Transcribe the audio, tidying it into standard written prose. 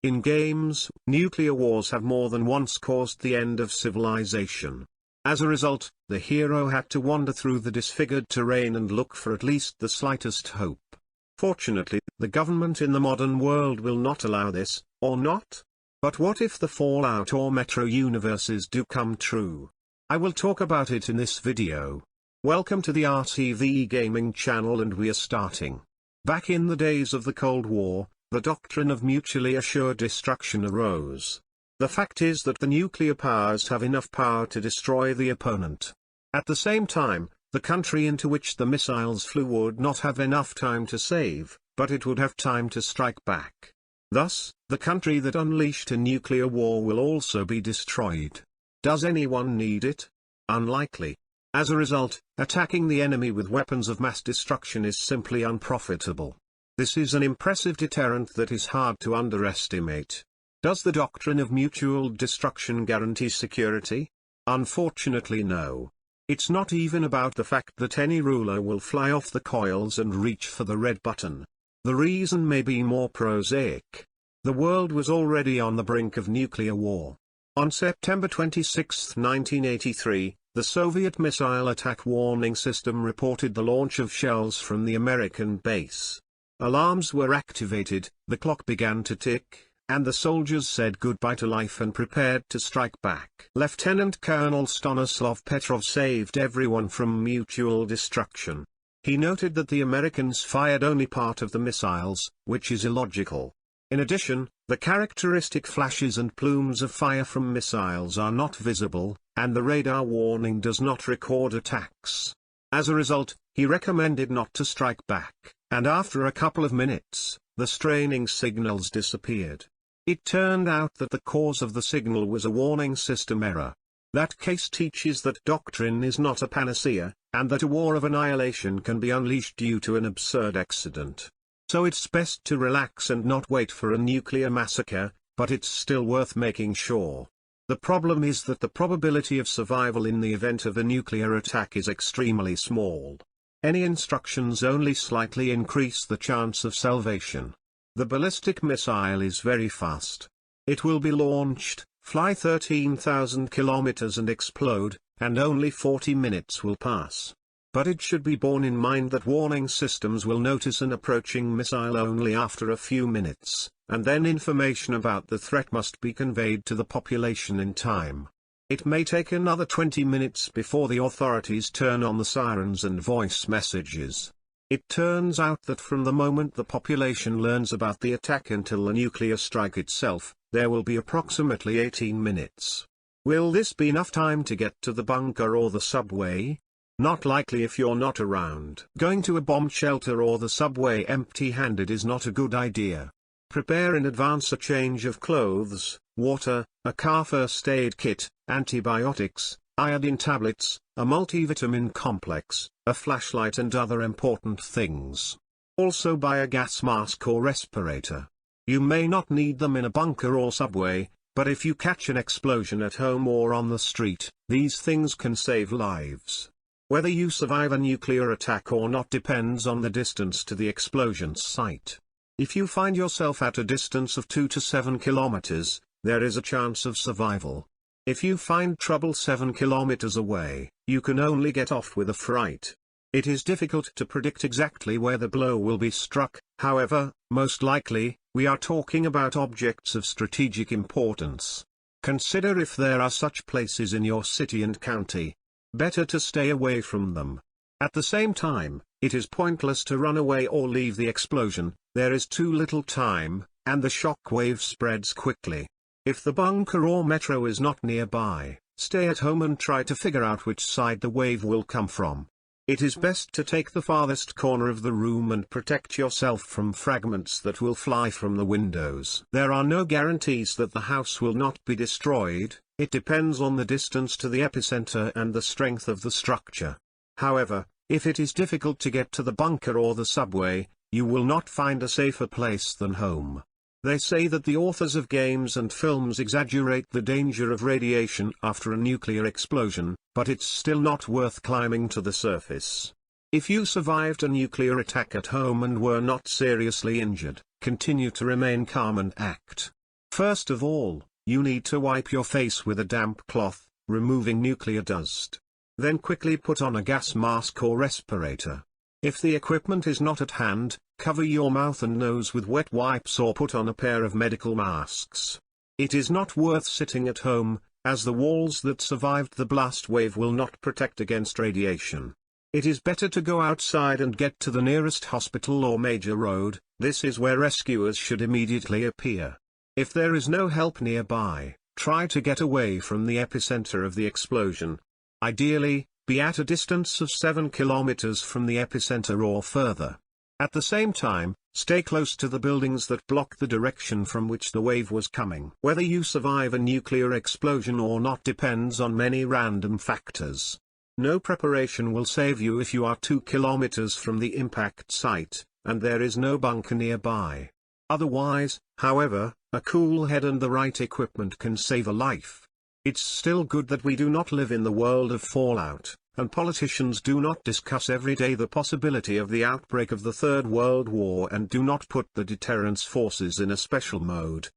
In games, nuclear wars have more than once caused the end of civilization. As a result, the hero had to wander through the disfigured terrain and look for at least the slightest hope. Fortunately, the government in the modern world will not allow this, or not? But what if the Fallout or Metro universes do come true? I will talk about it in this video. Welcome to the RTV Gaming channel, and we are starting. Back in the days of the Cold War, the doctrine of mutually assured destruction arose. The fact is that the nuclear powers have enough power to destroy the opponent. At the same time, the country into which the missiles flew would not have enough time to save, but it would have time to strike back. Thus, the country that unleashed a nuclear war will also be destroyed. Does anyone need it? Unlikely. As a result, attacking the enemy with weapons of mass destruction is simply unprofitable. This is an impressive deterrent that is hard to underestimate. Does the doctrine of mutual destruction guarantee security? Unfortunately, no. It's not even about the fact that any ruler will fly off the coils and reach for the red button. The reason may be more prosaic. The world was already on the brink of nuclear war. On September 26, 1983, the Soviet missile attack warning system reported the launch of shells from the American base. Alarms were activated, the clock began to tick, and the soldiers said goodbye to life and prepared to strike back. Lieutenant Colonel Stanislav Petrov saved everyone from mutual destruction. He noted that the Americans fired only part of the missiles, which is illogical. In addition, the characteristic flashes and plumes of fire from missiles are not visible, and the radar warning does not record attacks. As a result, he recommended not to strike back, and after a couple of minutes, the straining signals disappeared. It turned out that the cause of the signal was a warning system error. That case teaches that doctrine is not a panacea, and that a war of annihilation can be unleashed due to an absurd accident. So it's best to relax and not wait for a nuclear massacre, but it's still worth making sure. The problem is that the probability of survival in the event of a nuclear attack is extremely small. Any instructions only slightly increase the chance of salvation. The ballistic missile is very fast. It will be launched, fly 13,000 kilometers and explode, and only 40 minutes will pass. But it should be borne in mind that warning systems will notice an approaching missile only after a few minutes, and then information about the threat must be conveyed to the population in time. It may take another 20 minutes before the authorities turn on the sirens and voice messages. It turns out that from the moment the population learns about the attack until the nuclear strike itself, there will be approximately 18 minutes. Will this be enough time to get to the bunker or the subway? Not likely if you're not around. Going to a bomb shelter or the subway empty-handed is not a good idea. Prepare in advance a change of clothes, water, a car first aid kit, antibiotics, iodine tablets, a multivitamin complex, a flashlight and other important things. Also buy a gas mask or respirator. You may not need them in a bunker or subway, but if you catch an explosion at home or on the street, these things can save lives. Whether you survive a nuclear attack or not depends on the distance to the explosion site. If you find yourself at a distance of 2 to 7 kilometers, there is a chance of survival. If you find trouble 7 kilometers away, you can only get off with a fright. It is difficult to predict exactly where the blow will be struck, however, most likely, we are talking about objects of strategic importance. Consider if there are such places in your city and county. Better to stay away from them. At the same time, it is pointless to run away or leave the explosion, there is too little time, and the shock wave spreads quickly. If the bunker or metro is not nearby, stay at home and try to figure out which side the wave will come from. It is best to take the farthest corner of the room and protect yourself from fragments that will fly from the windows. There are no guarantees that the house will not be destroyed. It depends on the distance to the epicenter and the strength of the structure. However, if it is difficult to get to the bunker or the subway, you will not find a safer place than home. They say that the authors of games and films exaggerate the danger of radiation after a nuclear explosion, but it's still not worth climbing to the surface. If you survived a nuclear attack at home and were not seriously injured, continue to remain calm and act. First of all, you need to wipe your face with a damp cloth, removing nuclear dust. Then quickly put on a gas mask or respirator. If the equipment is not at hand, cover your mouth and nose with wet wipes or put on a pair of medical masks. It is not worth sitting at home, as the walls that survived the blast wave will not protect against radiation. It is better to go outside and get to the nearest hospital or major road. This is where rescuers should immediately appear. If there is no help nearby, try to get away from the epicenter of the explosion. Ideally, be at a distance of 7 kilometers from the epicenter or further. At the same time, stay close to the buildings that block the direction from which the wave was coming. Whether you survive a nuclear explosion or not depends on many random factors. No preparation will save you if you are 2 kilometers from the impact site, and there is no bunker nearby. Otherwise, however, a cool head and the right equipment can save a life. It's still good that we do not live in the world of fallout, and politicians do not discuss every day the possibility of the outbreak of the Third World War and do not put the deterrence forces in a special mode.